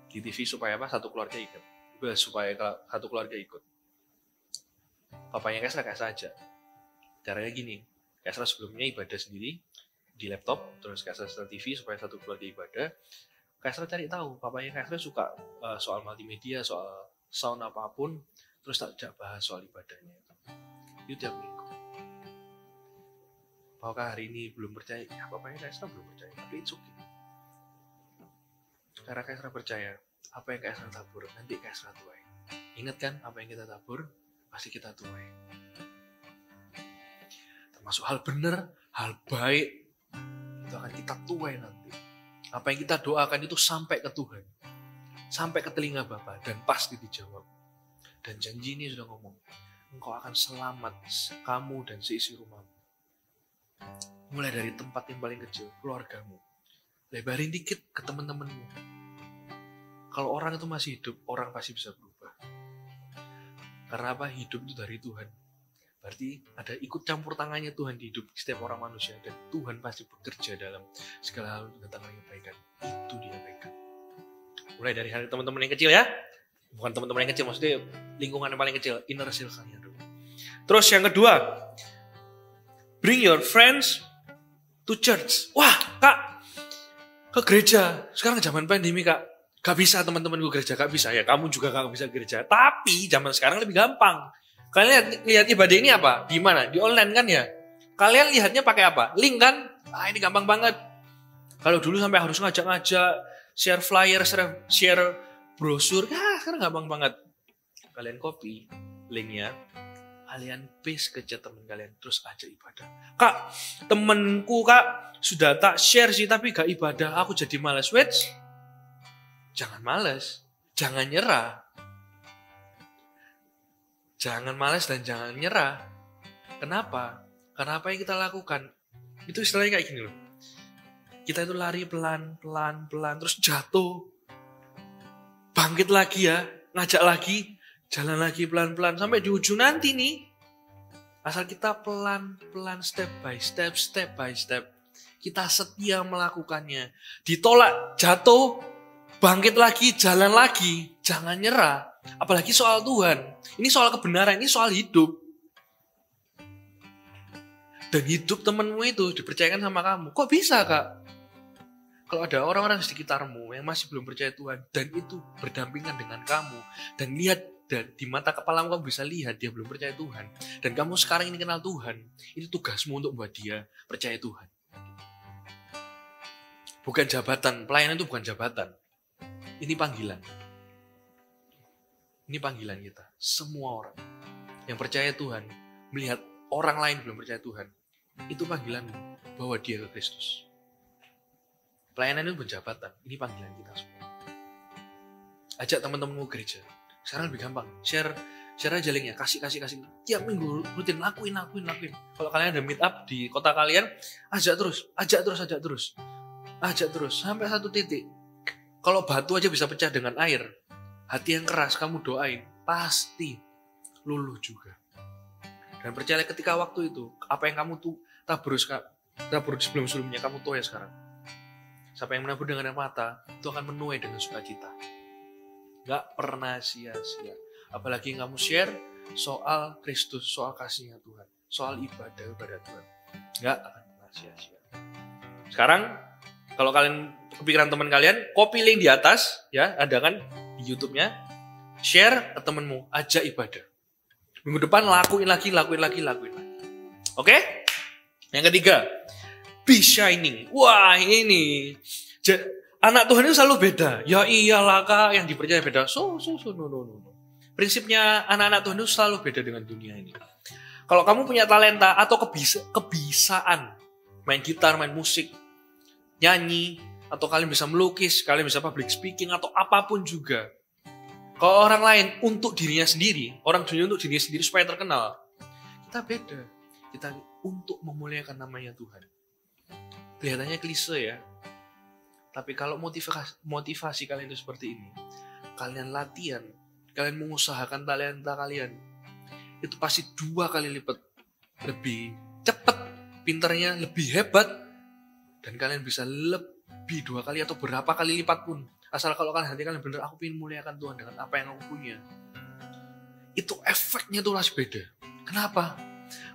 Di TV supaya apa? Satu keluarga ikut. Supaya satu keluarga ikut. Papanya Kaisra aja. Caranya gini, Kaisra sebelumnya ibadah sendiri di laptop, terus Kaisra setel TV supaya satu keluarga ibadah. Kaisra cari tahu, papanya Kaisra suka soal multimedia, soal sound apapun, terus tak bahas soal ibadahnya itu tiap minggu. Apakah hari ini belum percaya? Ya, papanya Kaisra belum percaya, tapi it's okay. Karena Kaisra percaya, apa yang Kaisra tabur, nanti Kaisra tuai. Ingat kan, apa yang kita tabur, pasti kita tuai. termasuk hal benar, hal baik, itu akan kita tuai nanti. Apa yang kita doakan itu sampai ke Tuhan, sampai ke telinga Bapa, dan pasti dijawab. Dan janji ini sudah ngomong, engkau akan selamat, kamu dan seisi rumahmu. Mulai dari tempat yang paling kecil, keluargamu. Lebarin dikit ke teman-temanmu. Kalau orang itu masih hidup, orang pasti bisa berubah. Karena apa? Hidup itu dari Tuhan. Berarti ada ikut campur tangannya Tuhan di hidup setiap orang manusia. Dan Tuhan pasti bekerja dalam segala hal tentang kebaikan. Itu dia pegang. Mulai dari hal teman-teman yang kecil ya. Bukan teman-teman yang kecil, maksudnya lingkungan yang paling kecil. Inner circle kalian dulu. Terus yang kedua, bring your friends to church. Wah, Kak, ke gereja. Sekarang zaman pandemi, Kak. Gak bisa teman-teman gue gereja, gak bisa. Ya kamu juga gak bisa gereja. Tapi zaman sekarang lebih gampang. Kalian lihat ibadah ini apa? Di mana? Di online kan ya? Kalian lihatnya pakai apa? Link kan? Ah, ini gampang banget. Kalau dulu sampai harus ngajak-ngajak, share flyer, share brosur. Ya sekarang gampang banget. Kalian copy linknya. Kalian paste ke chat teman kalian. Terus ajak ibadah. Kak, temenku Kak sudah tak share sih tapi gak ibadah. Aku jadi malas. Wait. Jangan malas, jangan nyerah. Jangan malas dan jangan nyerah. Kenapa? Karena apa yang kita lakukan, itu istilahnya kayak gini loh. Kita itu lari pelan, terus jatuh. Bangkit lagi ya, ngajak lagi, jalan lagi pelan-pelan. Sampai di ujung nanti nih, asal kita pelan-pelan, step by step. Kita setia melakukannya. Ditolak, jatuh, bangkit lagi, jalan lagi, jangan nyerah. Apalagi soal Tuhan. Ini soal kebenaran, ini soal hidup. Dan hidup temanmu itu dipercayakan sama kamu. Kok bisa, Kak? Kalau ada orang-orang di sekitarmu yang masih belum percaya Tuhan, dan itu berdampingan dengan kamu, dan lihat, dan di mata kepalamu kamu bisa lihat dia belum percaya Tuhan, dan kamu sekarang ini kenal Tuhan, itu tugasmu untuk membuat dia percaya Tuhan. Bukan jabatan, pelayanan itu bukan jabatan. Ini panggilan. Ini panggilan kita. Semua orang yang percaya Tuhan, melihat orang lain belum percaya Tuhan, itu panggilanmu, bawa dia ke Kristus. Pelayanan itu berjabatan. Ini panggilan kita semua. Ajak teman-temanmu gereja. Sekarang lebih gampang. Share aja linknya. Kasih. Tiap minggu rutin. Lakuin. Kalau kalian ada meet up di kota kalian, ajak terus. Sampai satu titik. Kalau batu aja bisa pecah dengan air. Hati yang keras kamu doain. Pasti luluh juga. Dan percaya ketika waktu itu, apa yang kamu tabur sebelum-sebelumnya, kamu tuai sekarang. Siapa yang menabur dengan mata, itu akan menuai dengan sukacita. Gak pernah sia-sia. Apalagi yang kamu share soal Kristus, soal kasihnya Tuhan, soal ibadah Tuhan. Gak akan pernah sia-sia. Sekarang, kalau kalian kepikiran teman kalian, copy link di atas, ya ada kan di YouTube-nya, share ke temenmu, ajak ibadah. Minggu depan lakuin lagi. Oke? Yang ketiga, be shining. Wah ini anak Tuhan itu selalu beda. Ya iyalah Kak, yang dipercaya beda. No. Prinsipnya anak-anak Tuhan itu selalu beda dengan dunia ini. Kalau kamu punya talenta atau kebisaan, main gitar, main musik, nyanyi, atau kalian bisa melukis, kalian bisa public speaking, atau apapun juga. Kalau orang lain untuk dirinya sendiri, orang dunia untuk dirinya sendiri supaya terkenal, kita beda. Kita untuk memuliakan namanya Tuhan. Kelihatannya klise ya. Tapi kalau motivasi kalian itu seperti ini, kalian latihan, kalian mengusahakan talenta kalian, itu pasti 2 kali lipat lebih cepat, pinternya lebih hebat, dan kalian bisa lebih 2 kali atau berapa kali lipat pun. Asal kalau kalian hati kalian bener, aku ingin muliakan Tuhan dengan apa yang aku punya. Itu efeknya tuh langsung beda. Kenapa?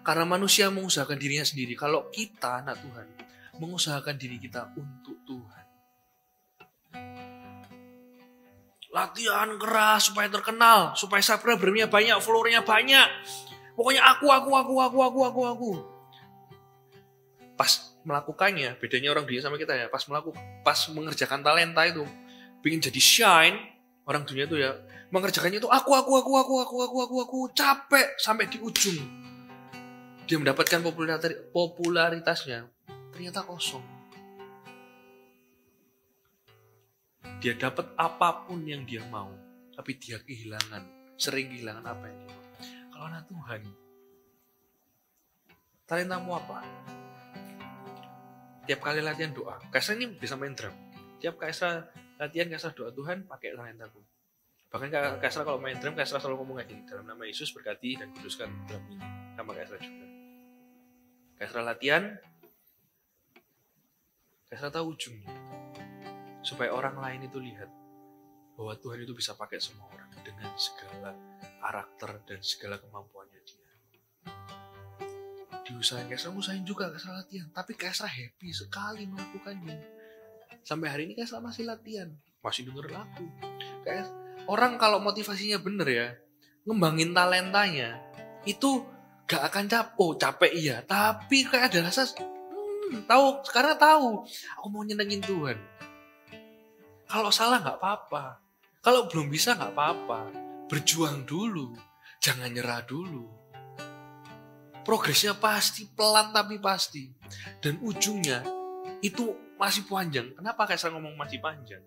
Karena manusia mengusahakan dirinya sendiri. Kalau kita, anak Tuhan, mengusahakan diri kita untuk Tuhan. Latihan keras supaya terkenal, supaya subscribernya banyak, followernya banyak. Pokoknya aku. Pas melakukannya, bedanya orang dunia sama kita ya, pas mengerjakan talenta itu, pengen jadi shine, orang dunia itu ya, mengerjakannya itu aku, capek sampai di ujung. dia mendapatkan popularitasnya ternyata kosong. Dia dapat apapun yang dia mau, tapi dia sering kehilangan apa yang dia mau. Kalau anak Tuhan, talentamu apa? Tiap kali latihan doa, Kaisra ini bisa main drum. Tiap Kaisra latihan, Kaisra doa, Tuhan pakai talentaku. Bahkan Kaisra kalau main drum, Kaisra selalu ngomong gini, dalam nama Yesus berkati dan kuduskan drum ini. Sama Kaisra juga. Kaisra latihan, Kaisra tahu ujungnya. Supaya orang lain itu lihat bahwa Tuhan itu bisa pakai semua orang dengan segala karakter dan segala kemampuannya dia. Diusahain, Kaisra usahain juga, Kaisra latihan. Tapi Kaisra happy sekali melakukannya. Sampai hari ini Kaisra masih latihan, masih denger lagu. Orang kalau motivasinya bener ya, ngembangin talentanya, itu gak akan capek iya. Tapi kayak ada rasa, sekarang tahu, aku mau nyenengin Tuhan. Kalau salah gak apa-apa. Kalau belum bisa gak apa-apa. Berjuang dulu. Jangan nyerah dulu. Progresnya pasti, pelan tapi pasti. Dan ujungnya itu masih panjang. Kenapa Kaisra ngomong masih panjang?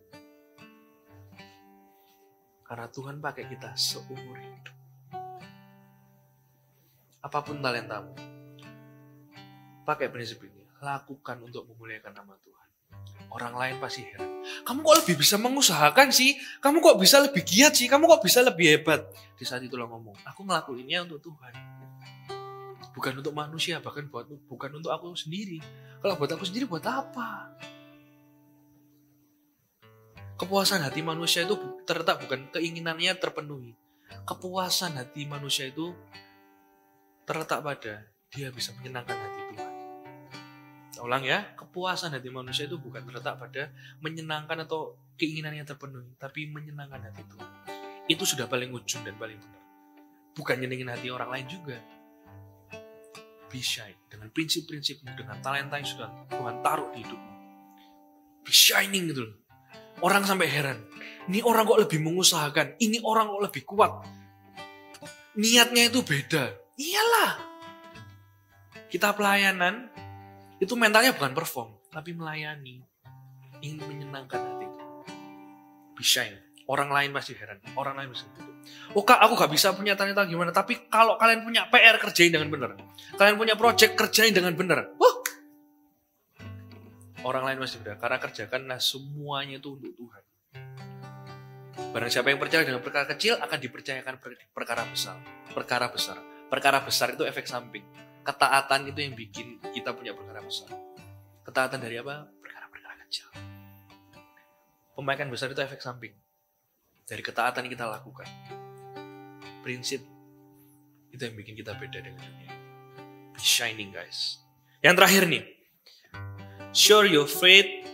Karena Tuhan pakai kita seumur hidup. Apapun talentamu, pakai prinsip ini. Lakukan untuk memuliakan nama Tuhan. Orang lain pasti heran. Kamu kok lebih bisa mengusahakan sih? Kamu kok bisa lebih giat sih? Kamu kok bisa lebih hebat? Di saat itulah ngomong, aku ngelakuinnya untuk Tuhan. Bukan untuk manusia, bahkan bukan untuk aku sendiri. Kalau buat aku sendiri, buat apa? Kepuasan hati manusia itu terletak bukan keinginannya terpenuhi. Kepuasan hati manusia itu terletak pada dia bisa menyenangkan hati Tuhan. Ulang ya, kepuasan hati manusia itu bukan terletak pada menyenangkan atau keinginannya terpenuhi, tapi menyenangkan hati Tuhan. Itu sudah paling ujung dan paling benar. Bukan nyenengin hati orang lain juga. Be shine dengan prinsip-prinsipmu, dengan talenta yang sudah Tuhan taruh di hidupmu. Be shining gitu loh. Orang sampai heran, ini orang kok lebih mengusahakan, ini orang kok lebih kuat. Niatnya itu beda. Iyalah. Kita pelayanan, itu mentalnya bukan perform, tapi melayani. Ingin menyenangkan hati itu. Be shine. Orang lain masih heran. Orang lain masih gitu. Oh kak, aku gak bisa punya talenta gimana. Tapi kalau kalian punya PR, kerjain dengan benar. Kalian punya project, kerjain dengan benar. Orang lain masih beda. Karena kerjakanlah semuanya itu untuk Tuhan. Barang siapa yang percaya dengan perkara kecil, akan dipercayakan perkara besar. Perkara besar. Perkara besar itu efek samping. Ketaatan itu yang bikin kita punya perkara besar. Ketaatan dari apa? Perkara-perkara kecil. Pembaikan besar itu efek samping. Dari ketaatan yang kita lakukan. Prinsip itu yang bikin kita beda dengan dunia. Be shining guys. Yang terakhir nih. Show your faith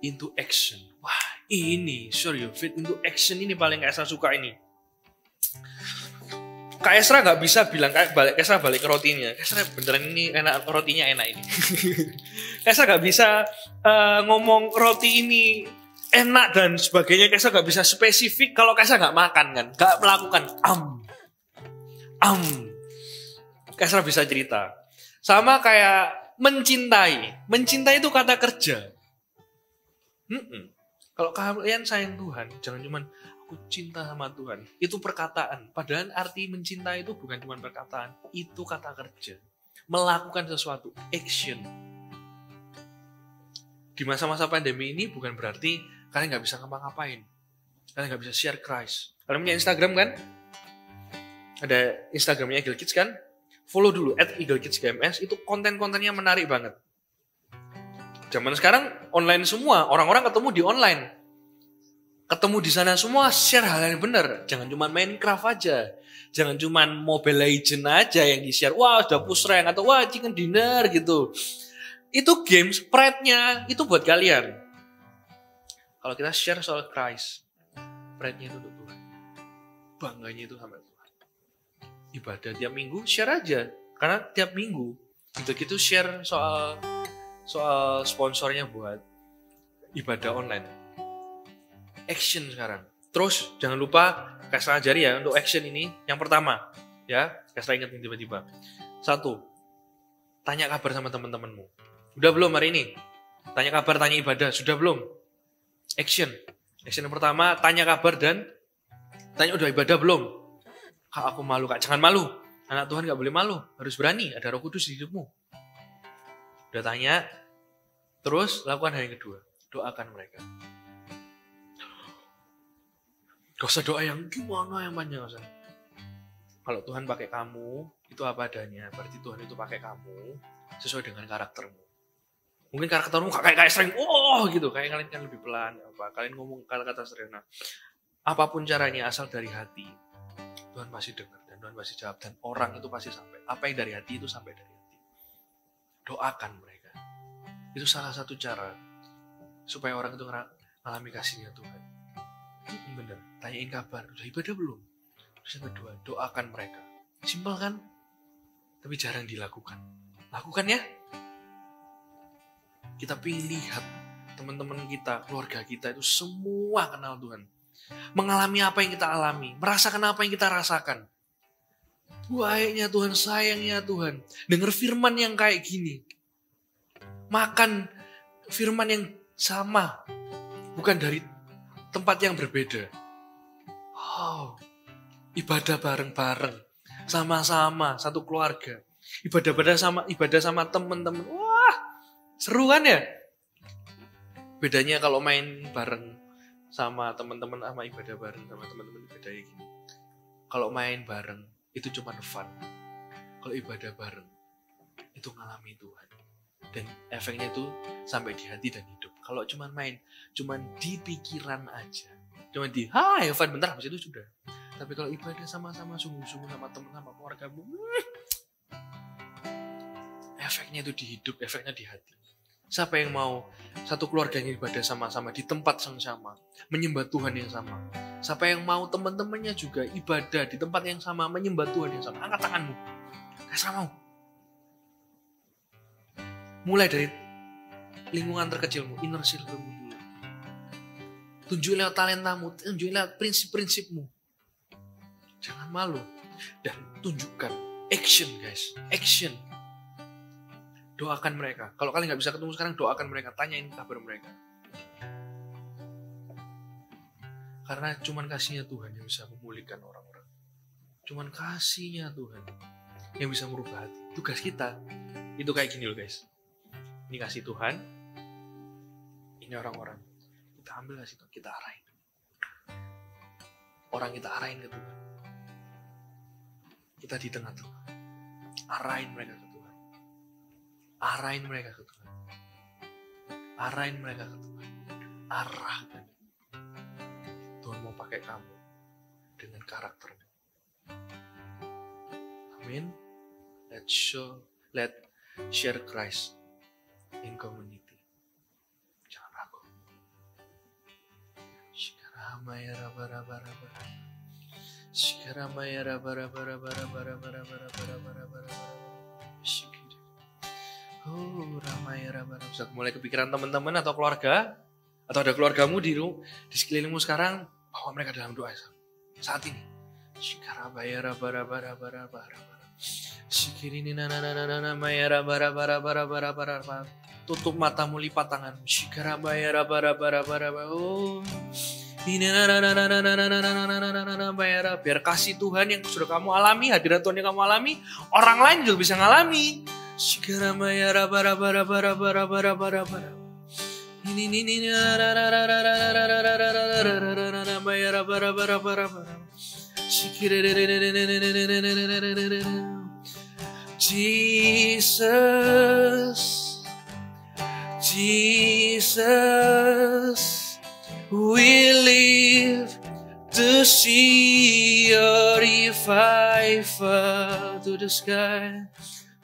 into action. Wah ini show your faith into action ini paling Kaisra suka ini. Kaisra gak bisa bilang Kaisra balik ke rotinya. Kaisra beneran ini enak, rotinya enak ini. Kaisra gak bisa ngomong roti ini enak dan sebagainya. Kaisra gak bisa spesifik kalau Kaisra gak makan kan, gak melakukan Kaisra bisa cerita. Sama kayak mencintai. Mencintai itu kata kerja. Kalau kalian sayang Tuhan, jangan cuman aku cinta sama Tuhan. Itu perkataan. Padahal arti mencintai itu bukan cuma perkataan. Itu kata kerja. Melakukan sesuatu. Action. Di masa-masa pandemi ini bukan berarti kalian gak bisa ngapa-ngapain. Kalian gak bisa share Christ. Kalian punya Instagram kan? Ada Instagramnya Eagle Kids kan? Follow dulu @eaglekidsgms. Itu konten-kontennya menarik banget. Zaman sekarang online semua. Orang-orang ketemu di online. Ketemu di sana semua, share hal yang benar. Jangan cuma Minecraft aja. Jangan cuma Mobile Legends aja yang di-share. Wah, udah push rank atau wah, chicken dinner gitu. Itu games, pride-nya itu buat kalian. Kalau kita share soal Christ, pride-nya itu untuk Tuhan. Bangganya itu sama Tuhan. Ibadah tiap minggu, share aja. Karena tiap minggu, gitu share soal sponsornya buat ibadah online. Action sekarang. Terus jangan lupa Kaisra ajari ya untuk action ini. Yang pertama, ya Kaisra ingat tiba-tiba. 1. tanya kabar sama teman-temanmu. Udah belum hari ini? Tanya kabar, tanya ibadah. Sudah belum? Action. Action yang pertama, tanya kabar dan tanya udah ibadah belum? Kak, aku malu, Kak. Jangan malu. Anak Tuhan gak boleh malu. Harus berani. Ada Roh Kudus di hidupmu. Udah tanya. Terus lakukan hal yang kedua. Doakan mereka. Gak usah doa yang gimana yang panjang. Gak usah. Kalau Tuhan pakai kamu, itu apa adanya. Berarti Tuhan itu pakai kamu sesuai dengan karaktermu. Mungkin karaktermu kayak sering, gitu. Kayak kalian kan lebih pelan. Kalian ngomong kata-kata sederhana. Apapun caranya, asal dari hati. Tuhan pasti dengar dan Tuhan pasti jawab. Dan orang itu pasti sampai. Apa yang dari hati itu sampai dari hati. Doakan mereka. Itu salah satu cara supaya orang itu mengalami kasihnya Tuhan. Bener. Tanyain kabar. Udah ibadah belum? Terus yang kedua, doakan mereka. Simpel kan? Tapi jarang dilakukan. Lakukan ya. Kita pengen lihat teman-teman kita, keluarga kita itu semua kenal Tuhan. Mengalami apa yang kita alami. Merasakan apa yang kita rasakan. Baiknya Tuhan, sayangnya Tuhan. Dengar firman yang kayak gini. Makan firman yang sama. Bukan dari tempat yang berbeda. Ibadah bareng-bareng. Sama-sama, satu keluarga. Ibadah sama teman-teman. Wah, seru kan ya? Bedanya kalau main bareng sama teman-teman sama ibadah bareng sama teman-teman bedanya gini. Kalau main bareng itu cuma fun. Kalau ibadah bareng itu ngalami Tuhan. Dan efeknya itu sampai di hati dan hidup. Kalau cuma main, cuma di pikiran aja. Cuma di, fun bentar, habis itu sudah. Tapi kalau ibadah sama-sama, sungguh-sungguh sama teman, sama keluarga, efeknya itu di hidup, efeknya di hati. Siapa yang mau satu keluarganya ibadah sama-sama di tempat yang sama, menyembah Tuhan yang sama. Siapa yang mau teman-temannya juga ibadah di tempat yang sama, menyembah Tuhan yang sama. Angkat tanganmu. Kasih mau. Mulai dari lingkungan terkecilmu, inner circle-mu dulu. Tunjukin lewat talentamu, tunjukin lewat prinsip-prinsipmu. Jangan malu. Dan tunjukkan. Action guys. Action. Doakan mereka. Kalau kalian gak bisa ketemu sekarang, doakan mereka. Tanyain kabar mereka. Karena cuman kasihnya Tuhan yang bisa memulihkan orang-orang. Cuman kasihnya Tuhan yang bisa merubah hati. Tugas kita itu kayak gini loh guys. Ini kasih Tuhan. Ini orang-orang. Kita ambil kasih Tuhan. Kita arahin. Orang kita arahin ke Tuhan. Kita di tengah-tengah. Arahin mereka ke Tuhan. Arahin mereka ke Tuhan. Arahin mereka ke Tuhan. Arahkan. Tuhan mau pakai kamu dengan karaktermu. Amin. Let's share Christ in community. Jangan ragu. Shikaramaya raba-raba-raba. Shikaramaya raba-raba-raba-raba-raba-raba-raba-raba-raba. Shikir. Ramaya raba-raba. Bisa mulai kepikiran teman-teman atau keluarga, atau ada keluargamu di sekelilingmu sekarang, bawa mereka dalam doa saat ini. Shikarabaya raba-raba-raba-raba-raba. Sikirini maya raba-raba-raba-raba-raba. Tutup matamu, lipat tanganmu. Shikarabaya raba-raba-raba-raba. Ini biar kasih Tuhan yang sudah kamu alami, hadirat Tuhan yang kamu alami, orang lain juga bisa ngalami. Shikarabaya raba-raba-raba-raba-raba-raba. Ini Jesus, we live to see your revival to the sky,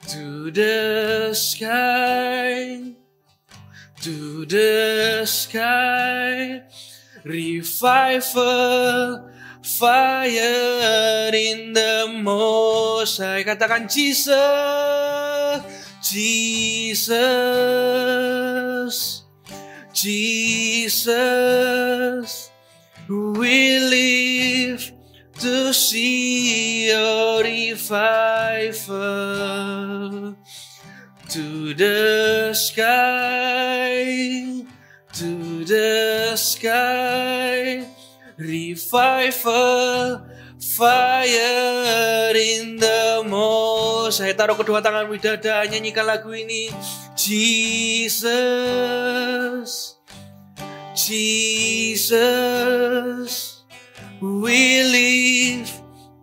to the sky. To the sky, revival, fire in the most high. Katakan Jesus, Jesus, Jesus. We live to see your revival. to the sky, to the sky. Revival, fire in the most. Saya taruh kedua tangan di dada, nyanyikan lagu ini. Jesus, Jesus, we live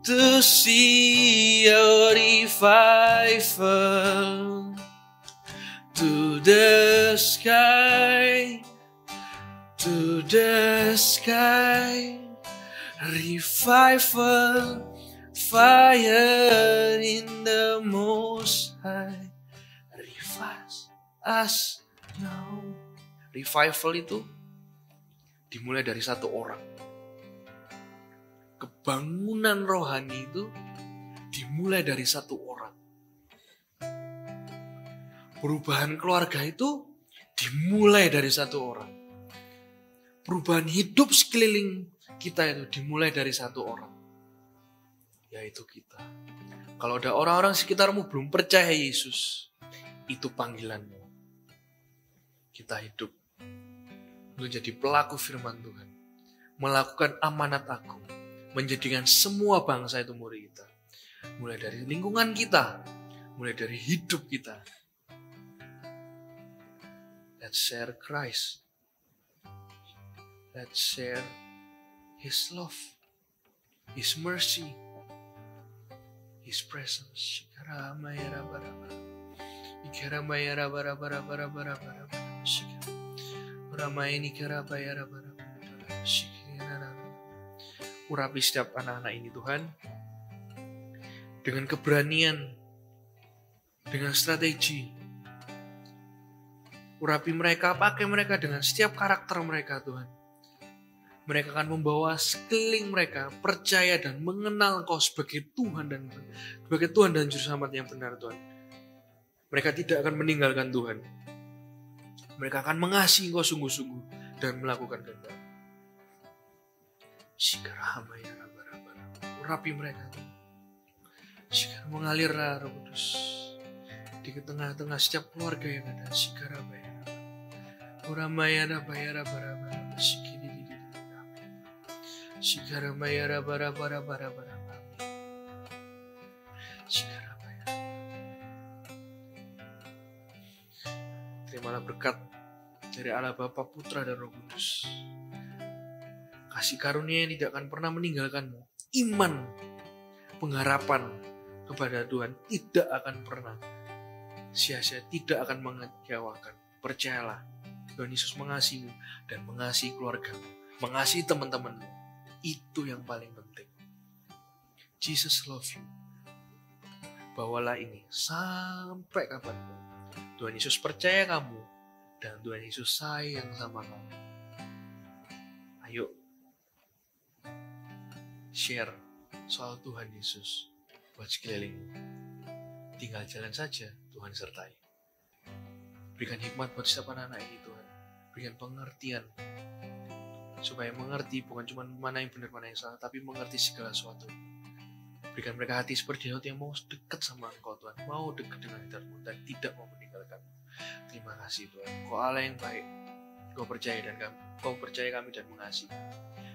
to see your revival. To the sky, to the sky, revival, fire in the most high. Revive us now. Revival itu dimulai dari satu orang. Kebangunan rohani itu dimulai dari satu orang. Perubahan keluarga itu dimulai dari satu orang. Perubahan hidup sekeliling kita itu dimulai dari satu orang. Yaitu kita. Kalau ada orang-orang sekitarmu belum percaya Yesus, itu panggilanmu. Kita hidup menjadi pelaku firman Tuhan. Melakukan amanat agung. Menjadikan semua bangsa itu murid kita. Mulai dari lingkungan kita. Mulai dari hidup kita. Let's share Christ. Let's share His love, His mercy, His presence. Urapi setiap anak-anak ini Tuhan dengan keberanian, dengan strategi. Urapi mereka, pakai mereka dengan setiap karakter mereka Tuhan. Mereka akan membawa sekeliling mereka percaya dan mengenal Engkau sebagai Tuhan dan Juru Selamat yang benar Tuhan. Mereka tidak akan meninggalkan Tuhan. Mereka akan mengasihi Engkau sungguh-sungguh dan melakukan kehendak. Urapi mereka Tuhan. Mengalirlah Roh Kudus di tengah-tengah setiap keluarga yang ada. Uramayana bayara bara sikini. Shikaramayara bara. Shikaramayara. Terimalah berkat dari Allah Bapa, Putra dan Roh Kudus. Kasih karunia yang tidak akan pernah meninggalkanmu. Iman, pengharapan kepada Tuhan tidak akan pernah sia-sia, tidak akan mengecewakan. Percayalah, Tuhan Yesus mengasihimu dan mengasihi keluargamu, mengasihi teman-temanmu. Itu yang paling penting. Jesus love you. Bawalah ini sampai kapanpun. Tuhan Yesus percaya kamu dan Tuhan Yesus sayang sama kamu. Ayo share soal Tuhan Yesus buat sekelilingmu. Tinggal jalan saja, Tuhan sertai. Berikan hikmat buat setiap anak-anak ini Tuhan. Berikan pengertian supaya mengerti bukan cuma mana yang benar mana yang salah, tapi mengerti segala sesuatu. Berikan mereka hati seperti Daud yang mau dekat sama Engkau Tuhan, mau dekat dengan hidupmu dan tidak mau meninggalkanmu. Terima kasih Tuhan, Engkau Allah yang baik. Engkau percaya kami dan mengasihi.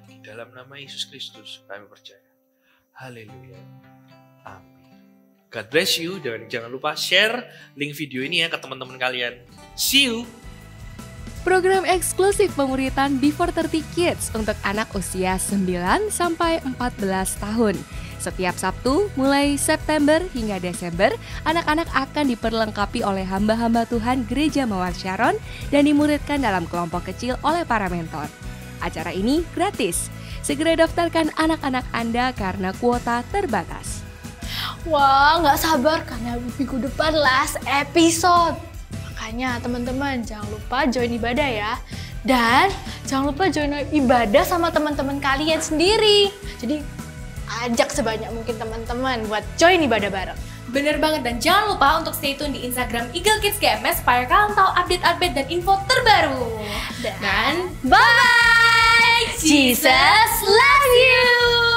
Di dalam nama Yesus Kristus kami percaya. Haleluya. Amin. God bless you, dan jangan lupa share link video ini ya ke teman-teman kalian. See you. Program eksklusif pemuritan Before 30 Kids untuk anak usia 9 sampai 14 tahun. Setiap Sabtu mulai September hingga Desember, anak-anak akan diperlengkapi oleh hamba-hamba Tuhan Gereja Mawar Sharon dan dimuridkan dalam kelompok kecil oleh para mentor. Acara ini gratis. Segera daftarkan anak-anak Anda karena kuota terbatas. Wah, nggak sabar karena minggu depan last episode. Makanya teman-teman jangan lupa join ibadah ya. Dan jangan lupa join ibadah sama teman-teman kalian sendiri. Jadi ajak sebanyak mungkin teman-teman buat join ibadah bareng. Bener banget, dan jangan lupa untuk stay tune di Instagram Eagle Kids GMS supaya kalian tahu update-update dan info terbaru. Dan bye! Jesus loves you!